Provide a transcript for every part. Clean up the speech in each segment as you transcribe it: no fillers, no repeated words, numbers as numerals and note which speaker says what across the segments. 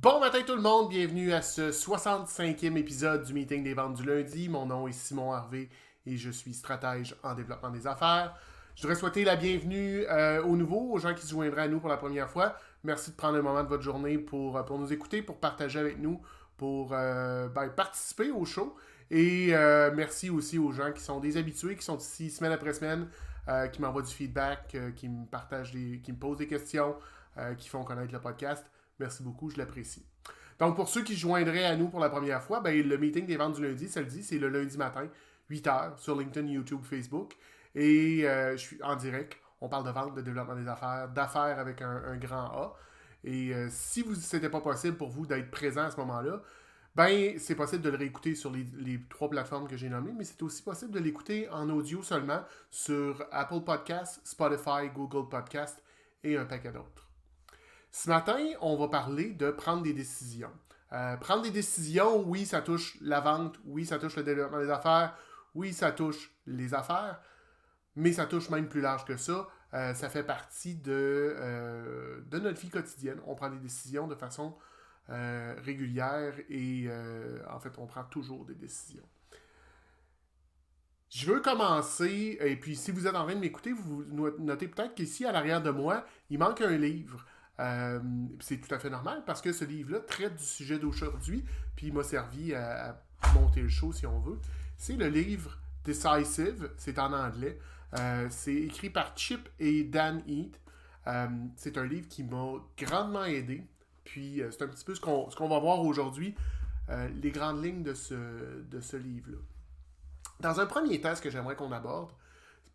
Speaker 1: Bon matin tout le monde, bienvenue à ce 65e épisode du Meeting des ventes du lundi. Mon nom est Simon Harvey et je suis stratège en développement des affaires. Je voudrais souhaiter la bienvenue aux nouveaux, aux gens qui se joindraient à nous pour la première fois. Merci de prendre un moment de votre journée pour nous écouter, pour partager avec nous, pour participer au show. Et merci aussi aux gens qui sont des habitués, qui sont ici semaine après semaine, qui m'envoient du feedback, qui me partagent qui me posent des questions, qui font connaître le podcast. Merci beaucoup, je l'apprécie. Donc, pour ceux qui se joindraient à nous pour la première fois, le meeting des ventes du lundi, ça le dit, c'est le lundi matin, 8h, sur LinkedIn, YouTube, Facebook. Et je suis en direct. On parle de vente, de développement des affaires, d'affaires avec un grand A. Et si c'était pas possible pour vous d'être présent à ce moment-là, c'est possible de le réécouter sur les 3 plateformes que j'ai nommées, mais c'est aussi possible de l'écouter en audio seulement sur Apple Podcasts, Spotify, Google Podcasts et un paquet d'autres. Ce matin, on va parler de prendre des décisions. Prendre des décisions, oui, ça touche la vente, oui, ça touche le développement des affaires, oui, ça touche les affaires, mais ça touche même plus large que ça. Ça fait partie de notre vie quotidienne. On prend des décisions de façon régulière et en fait, on prend toujours des décisions. Je veux commencer, et puis si vous êtes en train de m'écouter, vous notez peut-être qu'ici, à l'arrière de moi, il manque un livre. C'est tout à fait normal parce que ce livre-là traite du sujet d'aujourd'hui, puis il m'a servi à monter le show si on veut. C'est le livre Decisive, c'est en anglais. C'est écrit par Chip et Dan Heath. C'est un livre qui m'a grandement aidé. Puis c'est un petit peu ce qu'on va voir aujourd'hui, les grandes lignes de ce livre-là. Dans un premier temps, ce que j'aimerais qu'on aborde,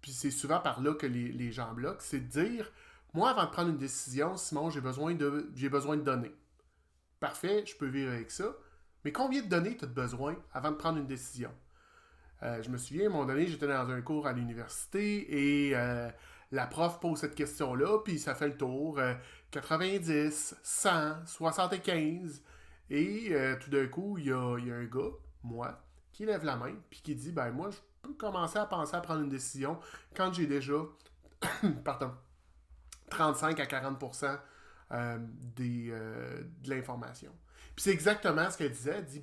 Speaker 1: puis c'est souvent par là que les gens bloquent, c'est de dire, moi, avant de prendre une décision, Simon, j'ai besoin de données. Parfait, je peux vivre avec ça. Mais combien de données tu as besoin avant de prendre une décision? Je me souviens, à un moment donné, j'étais dans un cours à l'université et la prof pose cette question-là, puis ça fait le tour. 90, 100, 75. Et tout d'un coup, il y a un gars, moi, qui lève la main, puis qui dit, moi, je peux commencer à penser à prendre une décision quand j'ai déjà, pardon, 35 à 40% de l'information. Puis c'est exactement ce qu'elle disait. Elle dit,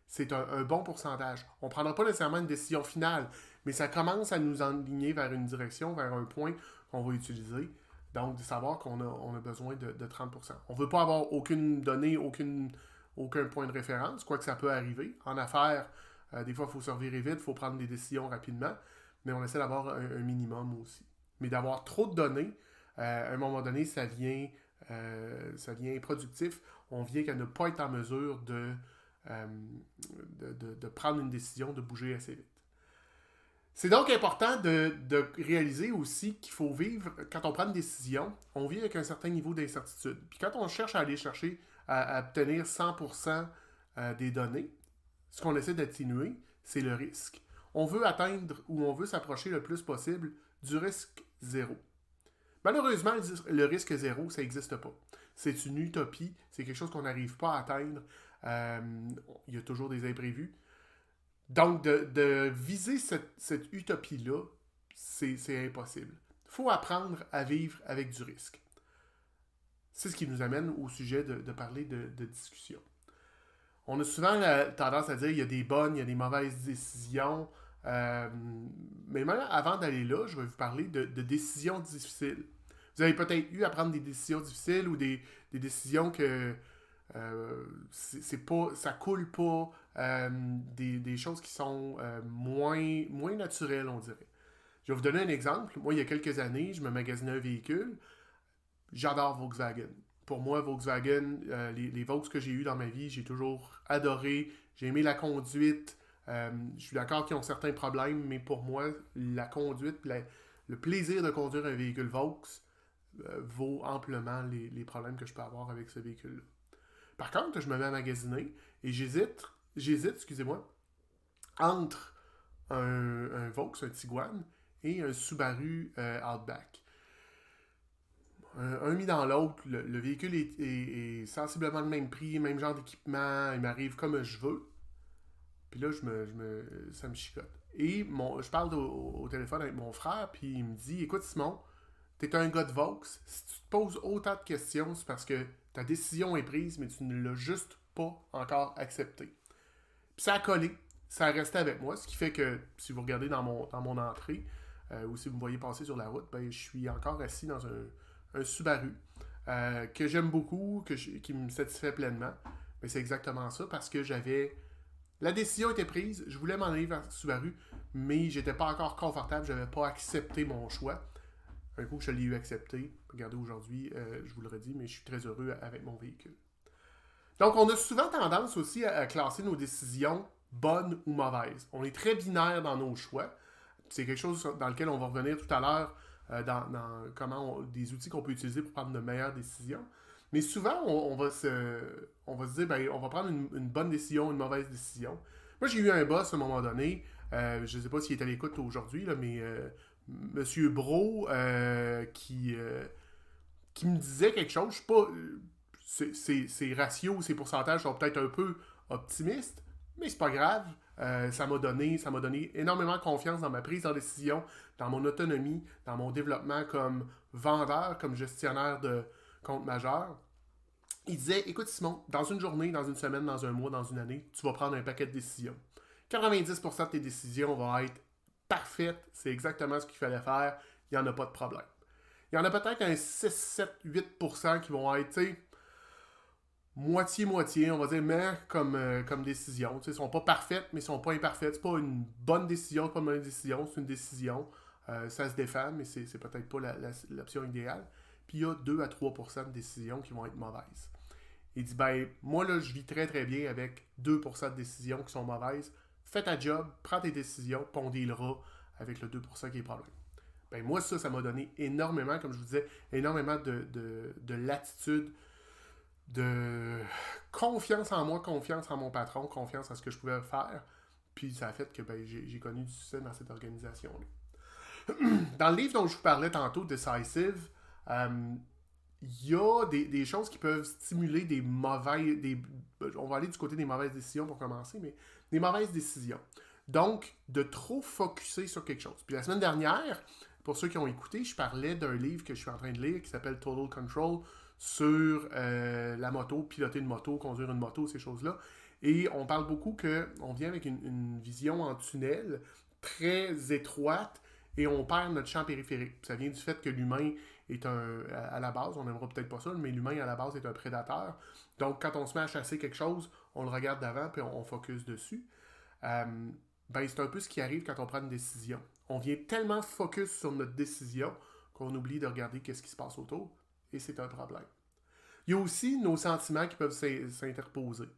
Speaker 1: c'est un bon pourcentage. On ne prendra pas nécessairement une décision finale, mais ça commence à nous enligner vers une direction, vers un point qu'on va utiliser. Donc, de savoir qu'on a besoin de 30%. On ne veut pas avoir aucune donnée, aucun point de référence, quoique ça peut arriver. En affaires, des fois, il faut se revirer vite, il faut prendre des décisions rapidement, mais on essaie d'avoir un minimum aussi. Mais d'avoir trop de données, à un moment donné, ça devient improductif. On vient qu'à ne pas être en mesure de prendre une décision, de bouger assez vite. C'est donc important de réaliser aussi qu'il faut vivre, quand on prend une décision, on vit avec un certain niveau d'incertitude. Puis quand on cherche à aller chercher à obtenir 100% des données, ce qu'on essaie d'atténuer, c'est le risque. On veut atteindre ou on veut s'approcher le plus possible du risque zéro. Malheureusement, le risque zéro, ça n'existe pas. C'est une utopie, c'est quelque chose qu'on n'arrive pas à atteindre. Il y a toujours des imprévus. Donc, de viser cette utopie-là, c'est impossible. Il faut apprendre à vivre avec du risque. C'est ce qui nous amène au sujet de parler de discussion. On a souvent tendance à dire qu'il y a des bonnes, il y a des mauvaises décisions. Mais même avant d'aller là, je vais vous parler de décisions difficiles. Vous avez peut-être eu à prendre des décisions difficiles ou des décisions que ça coule pas, des choses qui sont moins naturelles, on dirait. Je vais vous donner un exemple. Moi, il y a quelques années, je me magasinais un véhicule. J'adore Volkswagen. Pour moi, Volkswagen, les Volks que j'ai eus dans ma vie, j'ai toujours adoré. J'ai aimé la conduite. Je suis d'accord qu'ils ont certains problèmes, mais pour moi, la conduite, le plaisir de conduire un véhicule Volks vaut amplement les problèmes que je peux avoir avec ce véhicule-là. Par contre, je me mets à magasiner et j'hésite, excusez-moi, entre un Volks, un Tiguan et un Subaru Outback. Un mis dans l'autre, le véhicule est sensiblement le même prix, même genre d'équipement, il m'arrive comme je veux. Puis là, ça me chicote. Et je parle au téléphone avec mon frère, puis il me dit, écoute Simon, tu es un gars de Vaux, si tu te poses autant de questions, c'est parce que ta décision est prise, mais tu ne l'as juste pas encore acceptée. Puis ça a collé, ça a resté avec moi, ce qui fait que, si vous regardez dans mon entrée, ou si vous me voyez passer sur la route, ben, je suis encore assis dans un Subaru que j'aime beaucoup, qui me satisfait pleinement. Mais c'est exactement ça, parce que la décision était prise, je voulais m'en aller vers Subaru, mais j'étais pas encore confortable, je n'avais pas accepté mon choix. Un coup que je l'ai eu accepté, regardez aujourd'hui, je vous le redis, mais je suis très heureux avec mon véhicule. Donc, on a souvent tendance aussi à classer nos décisions bonnes ou mauvaises. On est très binaire dans nos choix. C'est quelque chose dans lequel on va revenir tout à l'heure dans des outils qu'on peut utiliser pour prendre de meilleures décisions. Mais souvent, on va se dire, ben, on va prendre une bonne décision, une mauvaise décision. Moi, j'ai eu un boss à un moment donné, je ne sais pas s'il est à l'écoute aujourd'hui, là, mais Monsieur Bro, qui me disait quelque chose, je sais pas, ses ratios, ses pourcentages sont peut-être un peu optimistes, mais c'est pas grave. Ça m'a donné énormément confiance dans ma prise de décision, dans mon autonomie, dans mon développement comme vendeur, comme gestionnaire de compte majeur. Il disait, écoute Simon, dans une journée, dans une semaine, dans un mois, dans une année, tu vas prendre un paquet de décisions. 90% de tes décisions vont être parfaites, c'est exactement ce qu'il fallait faire, il n'y en a pas de problème. Il y en a peut-être un 6, 7, 8% qui vont être, tu sais, moitié-moitié, on va dire, mais comme décision. Ils ne sont pas parfaites, mais ils ne sont pas imparfaites. C'est pas une bonne décision, pas une mauvaise décision, c'est une décision. Ça se défend, mais c'est peut-être pas l'option idéale. Puis il y a 2 à 3% de décisions qui vont être mauvaises. Il dit, ben, moi, là, je vis très, très bien avec 2% de décisions qui sont mauvaises. Fais ta job, prends tes décisions, puis on dealera avec le 2% qui est problème. Ben, moi, ça m'a donné énormément, comme je vous disais, énormément de latitude, de confiance en moi, confiance en mon patron, confiance en ce que je pouvais faire. Puis ça a fait que ben, j'ai connu du succès dans cette organisation-là. Dans le livre dont je vous parlais tantôt, Decisive, il y a des choses qui peuvent stimuler des mauvaises... on va aller du côté des mauvaises décisions pour commencer, mais des mauvaises décisions. Donc, de trop focusser sur quelque chose. Puis la semaine dernière, pour ceux qui ont écouté, je parlais d'un livre que je suis en train de lire qui s'appelle Total Control sur la moto, piloter une moto, conduire une moto, ces choses-là. Et on parle beaucoup qu'on vient avec une vision en tunnel très étroite et on perd notre champ périphérique. Ça vient du fait que l'humain est à la base, on n'aimera peut-être pas ça, mais l'humain à la base est un prédateur. Donc quand on se met à chasser quelque chose, on le regarde d'avant puis on focus dessus. Ben, c'est un peu ce qui arrive quand on prend une décision. On vient tellement focus sur notre décision qu'on oublie de regarder qu'est-ce qui se passe autour et c'est un problème. Il y a aussi nos sentiments qui peuvent s'interposer.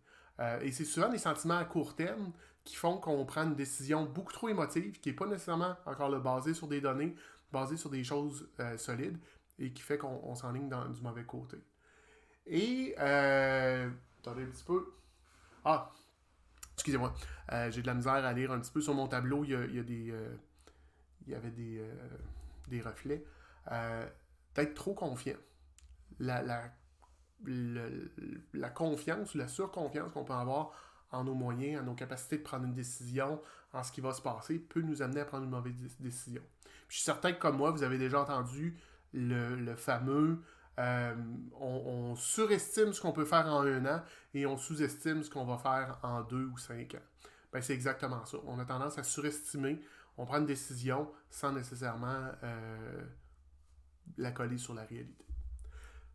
Speaker 1: Et c'est souvent des sentiments à court terme qui font qu'on prend une décision beaucoup trop émotive, qui n'est pas nécessairement encore là, basée sur des données, basée sur des choses solides, et qui fait qu'on s'enligne du mauvais côté. Et, attendez un petit peu. Ah, excusez-moi. J'ai de la misère à lire un petit peu sur mon tableau. Il y avait des reflets. D'être trop confiant. La confiance ou la surconfiance qu'on peut avoir en nos moyens, en nos capacités de prendre une décision, en ce qui va se passer, peut nous amener à prendre une mauvaise décision. Puis je suis certain que comme moi, vous avez déjà entendu le fameux on surestime ce qu'on peut faire en 1 an et on sous-estime ce qu'on va faire en 2 ou 5 ans. Ben, c'est exactement ça. On a tendance à surestimer, on prend une décision sans nécessairement la coller sur la réalité.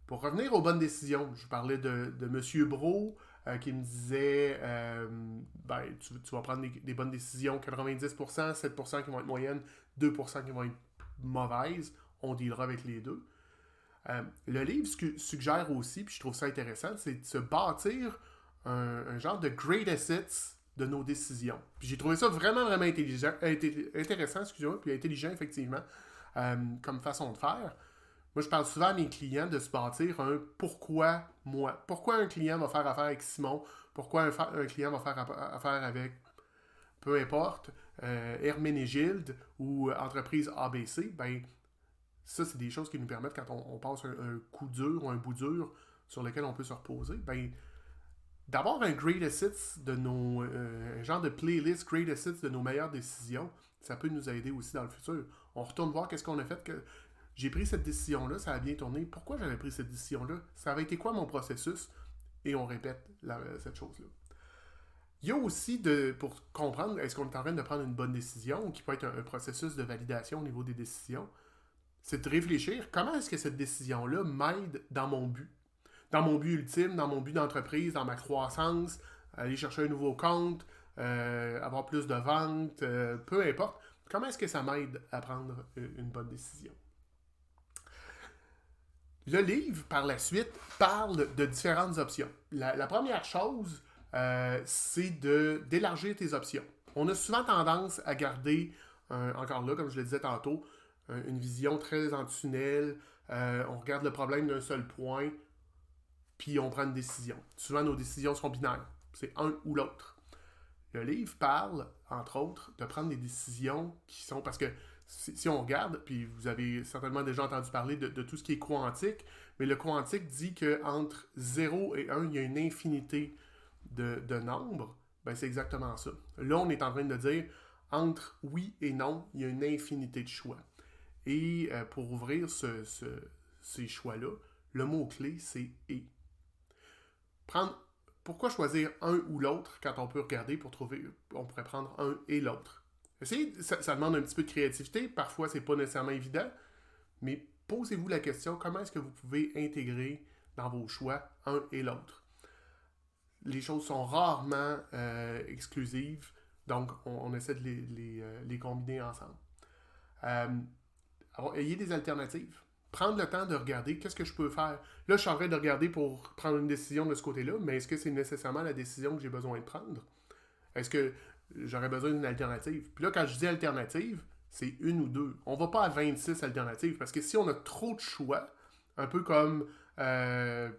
Speaker 1: Pour revenir aux bonnes décisions, je parlais de M. Bro qui me disait ben, tu vas prendre des bonnes décisions, 90%, 7% qui vont être moyennes, 2% qui vont être mauvaises, on dealera avec les deux. Le livre suggère aussi, puis je trouve ça intéressant, c'est de se bâtir un genre de great assets de nos décisions. Puis j'ai trouvé ça vraiment, vraiment intéressant, excusez-moi, puis intelligent, effectivement, comme façon de faire. Moi, je parle souvent à mes clients de se bâtir un pourquoi moi. Pourquoi un client va faire affaire avec Simon? Pourquoi un client va faire affaire avec, peu importe, Herménégilde ou entreprise ABC? Ben, ça, c'est des choses qui nous permettent, quand on passe un coup dur ou un bout dur sur lequel on peut se reposer, ben, d'avoir un great assets de un genre de playlist great assets de nos meilleures décisions, ça peut nous aider aussi dans le futur. On retourne voir qu'est-ce qu'on a fait j'ai pris cette décision-là, ça a bien tourné. Pourquoi j'avais pris cette décision-là? Ça avait été quoi mon processus? Et on répète cette chose-là. Il y a aussi, pour comprendre, est-ce qu'on est en train de prendre une bonne décision, qui peut être un processus de validation au niveau des décisions, c'est de réfléchir, comment est-ce que cette décision-là m'aide dans mon but? Dans mon but ultime, dans mon but d'entreprise, dans ma croissance, aller chercher un nouveau compte, avoir plus de ventes, peu importe. Comment est-ce que ça m'aide à prendre une bonne décision? Le livre, par la suite, parle de différentes options. La première chose, c'est d'élargir tes options. On a souvent tendance à garder, encore là, comme je le disais tantôt, une vision très en tunnel. On regarde le problème d'un seul point, puis on prend une décision. Souvent, nos décisions sont binaires. C'est un ou l'autre. Le livre parle, entre autres, de prendre des décisions qui sont... Parce que si on regarde, puis vous avez certainement déjà entendu parler de tout ce qui est quantique, mais le quantique dit qu'entre 0 et 1, il y a une infinité de nombres. Ben, c'est exactement ça. Là, on est en train de dire, entre oui et non, il y a une infinité de choix. Et pour ouvrir ces choix-là, le mot-clé, c'est « et ». Pourquoi choisir un ou l'autre quand on peut regarder pour trouver, on pourrait prendre un et l'autre? Ça demande un petit peu de créativité, parfois c'est pas nécessairement évident, mais posez-vous la question, comment est-ce que vous pouvez intégrer dans vos choix un et l'autre? Les choses sont rarement exclusives, donc on essaie de les combiner ensemble. Ayez des alternatives. Prendre le temps de regarder qu'est-ce que je peux faire. Là, je suis en train de regarder pour prendre une décision de ce côté-là, mais est-ce que c'est nécessairement la décision que j'ai besoin de prendre? Est-ce que j'aurais besoin d'une alternative? Puis là, quand je dis alternative, c'est une ou deux. On va pas à 26 alternatives, parce que si on a trop de choix, un peu comme,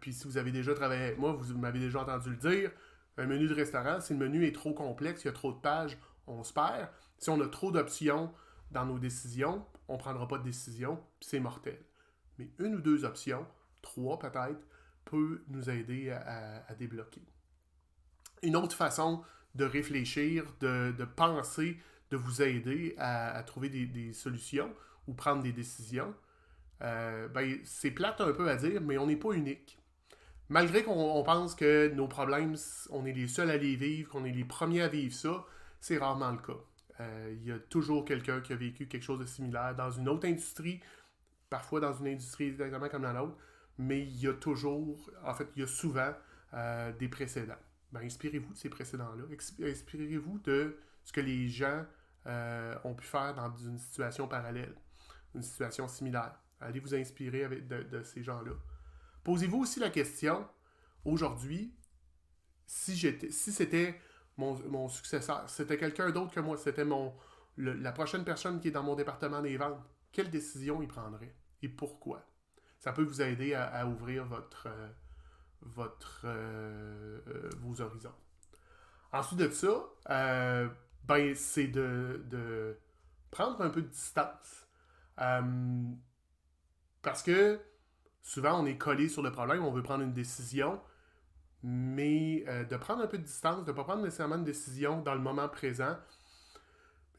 Speaker 1: puis si vous avez déjà travaillé avec moi, vous m'avez déjà entendu le dire, un menu de restaurant, si le menu est trop complexe, il y a trop de pages, on se perd. Si on a trop d'options dans nos décisions, on ne prendra pas de décision, puis c'est mortel. Mais une ou deux options, 3 peut-être, peut nous aider à débloquer. Une autre façon de réfléchir, de penser, de vous aider à trouver des solutions ou prendre des décisions, c'est plate un peu à dire, mais on n'est pas unique. Malgré qu'on pense que nos problèmes, on est les seuls à les vivre, qu'on est les premiers à vivre ça, c'est rarement le cas. Il y a toujours quelqu'un qui a vécu quelque chose de similaire dans une autre industrie, parfois dans une industrie exactement comme la nôtre, mais il y a toujours, en fait, il y a souvent des précédents. Inspirez-vous de ces précédents-là. Inspirez-vous de ce que les gens ont pu faire dans une situation parallèle, une situation similaire. Allez vous inspirer de ces gens-là. Posez-vous aussi la question, aujourd'hui, si c'était mon successeur, c'était quelqu'un d'autre que moi, c'était la prochaine personne qui est dans mon département des ventes, quelle décision il prendrait et pourquoi? Ça peut vous aider à ouvrir vos horizons. Ensuite de ça, c'est de prendre un peu de distance. Parce que souvent, on est collé sur le problème, on veut prendre une décision, mais de prendre un peu de distance, de ne pas prendre nécessairement une décision dans le moment présent,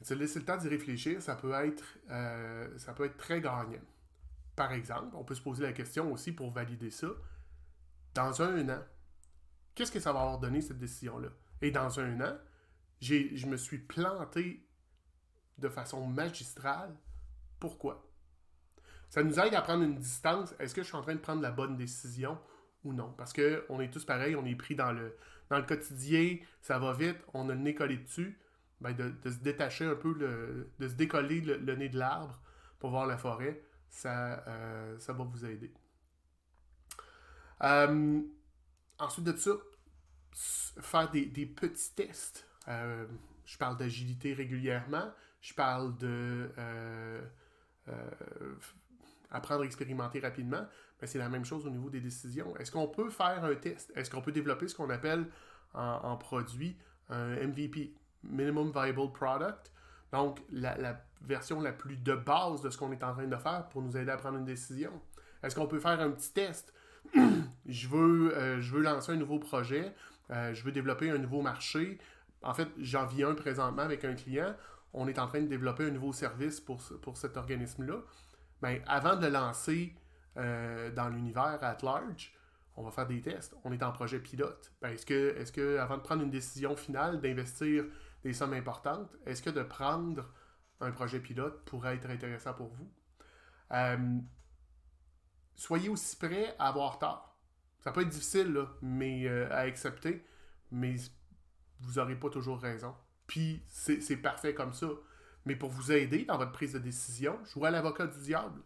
Speaker 1: de se laisser le temps d'y réfléchir, ça peut être très gagnant. Par exemple, on peut se poser la question aussi pour valider ça. Dans un an, qu'est-ce que ça va avoir donné cette décision-là? Et dans un an, je me suis planté de façon magistrale. Pourquoi? Ça nous aide à prendre une distance. Est-ce que je suis en train de prendre la bonne décision ou non? Parce qu'on est tous pareils, on est pris dans le quotidien, ça va vite, on a le nez collé dessus. De se détacher un peu, de se décoller le nez de l'arbre pour voir la forêt, ça va vous aider. Ensuite de ça, faire des petits tests. Je parle d'agilité régulièrement. Je parle de apprendre à expérimenter rapidement. Mais c'est la même chose au niveau des décisions. Est-ce qu'on peut faire un test? Est-ce qu'on peut développer ce qu'on appelle en produit un MVP, Minimum Viable Product? Donc, la version la plus de base de ce qu'on est en train de faire pour nous aider à prendre une décision. Est-ce qu'on peut faire un petit test? Je veux lancer un nouveau projet, je veux développer un nouveau marché. En fait, j'en vis un présentement avec un client. On est en train de développer un nouveau service pour cet organisme-là. ben, avant de le lancer dans l'univers at large, on va faire des tests. On est en projet pilote. Ben, est-ce que avant de prendre une décision finale d'investir des sommes importantes, est-ce que de prendre un projet pilote pourrait être intéressant pour vous? Soyez aussi prêts à avoir tort. Ça peut être difficile, là, mais à accepter, mais vous n'aurez pas toujours raison. Puis c'est parfait comme ça. Mais pour vous aider dans votre prise de décision, jouez à l'avocat du diable.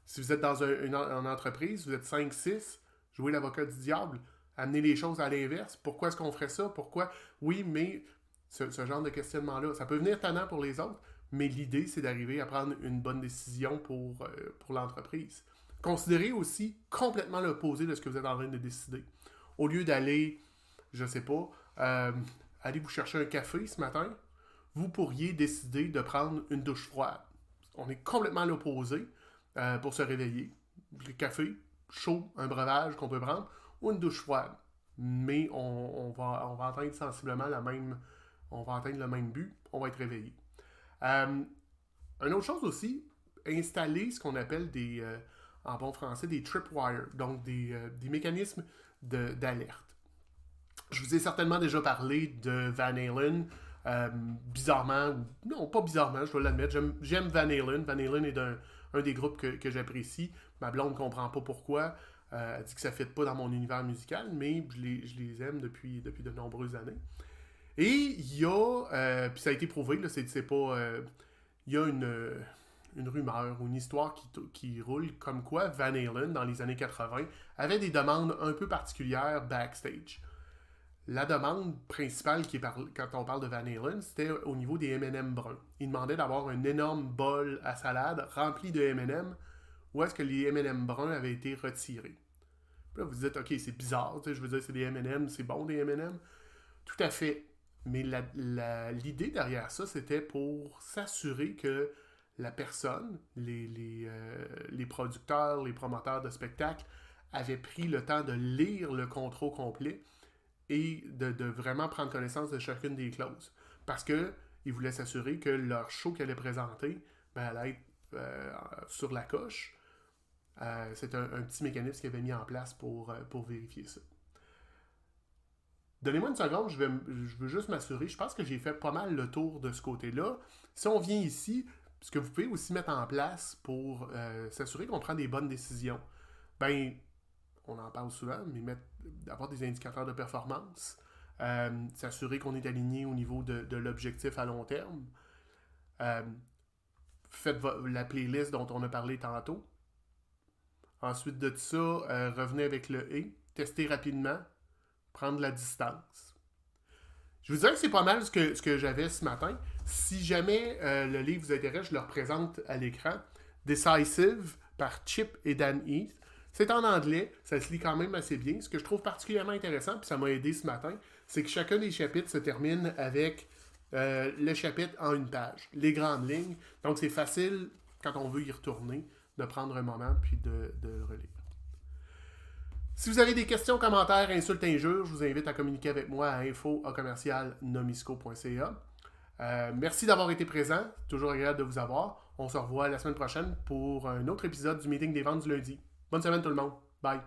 Speaker 1: Si vous êtes dans une entreprise, vous êtes 5-6, jouez l'avocat du diable. Amenez les choses à l'inverse. Pourquoi est-ce qu'on ferait ça? Pourquoi? Oui, mais ce genre de questionnement-là, ça peut venir tannant pour les autres, mais l'idée, c'est d'arriver à prendre une bonne décision pour l'entreprise. Considérez aussi complètement l'opposé de ce que vous êtes en train de décider. Au lieu d'aller, je sais pas, aller vous chercher un café ce matin, vous pourriez décider de prendre une douche froide. On est complètement à l'opposé pour se réveiller. Le café chaud, un breuvage qu'on peut prendre, ou une douche froide. Mais on va atteindre sensiblement on va atteindre le même but, on va être réveillé. Une autre chose aussi, installer ce qu'on appelle en bon français, des tripwires, donc des mécanismes d'alerte. Je vous ai certainement déjà parlé de Van Halen. Bizarrement, non, pas bizarrement, je dois l'admettre, j'aime Van Halen. Van Halen est un des groupes que j'apprécie. Ma blonde ne comprend pas pourquoi. Elle dit que ça ne fit pas dans mon univers musical, mais je les aime depuis de nombreuses années. Et il y a, puis ça a été prouvé, là, c'est pas... il y a une rumeur ou une histoire qui roule comme quoi Van Halen, dans les années 80, avait des demandes un peu particulières backstage. La demande principale quand on parle de Van Halen, c'était au niveau des M&M bruns. Il demandait d'avoir un énorme bol à salade rempli de M&M où est-ce que les M&M bruns avaient été retirés. Puis là, vous dites, OK, c'est bizarre, je veux dire, c'est des M&M, c'est bon des M&M. Tout à fait. Mais l'idée derrière ça, c'était pour s'assurer que la personne, les producteurs, les promoteurs de spectacles, avaient pris le temps de lire le contrat complet et de vraiment prendre connaissance de chacune des clauses. Parce qu'ils voulaient s'assurer que leur show qu'elle allait présenter allait être sur la coche. C'est un petit mécanisme qu'ils avaient mis en place pour vérifier ça. Donnez-moi une seconde, je veux juste m'assurer. Je pense que j'ai fait pas mal le tour de ce côté-là. Si on vient ici, ce que vous pouvez aussi mettre en place pour s'assurer qu'on prend des bonnes décisions, on en parle souvent, mais avoir des indicateurs de performance, s'assurer qu'on est aligné au niveau de l'objectif à long terme. Faites la playlist dont on a parlé tantôt. Ensuite de ça, revenez avec le « et », testez rapidement, prendre la distance. Je vous dirais que c'est pas mal ce que j'avais ce matin. Si jamais le livre vous intéresse, je le représente à l'écran. Decisive par Chip et Dan Heath. C'est en anglais, ça se lit quand même assez bien. Ce que je trouve particulièrement intéressant, puis ça m'a aidé ce matin, c'est que chacun des chapitres se termine avec le chapitre en une page, les grandes lignes. Donc c'est facile, quand on veut y retourner, de prendre un moment puis de relire. Si vous avez des questions, commentaires, insultes, injures, je vous invite à communiquer avec moi à info@nomisco.ca. Merci d'avoir été présent. Toujours agréable de vous avoir. On se revoit la semaine prochaine pour un autre épisode du Meeting des ventes du lundi. Bonne semaine tout le monde. Bye.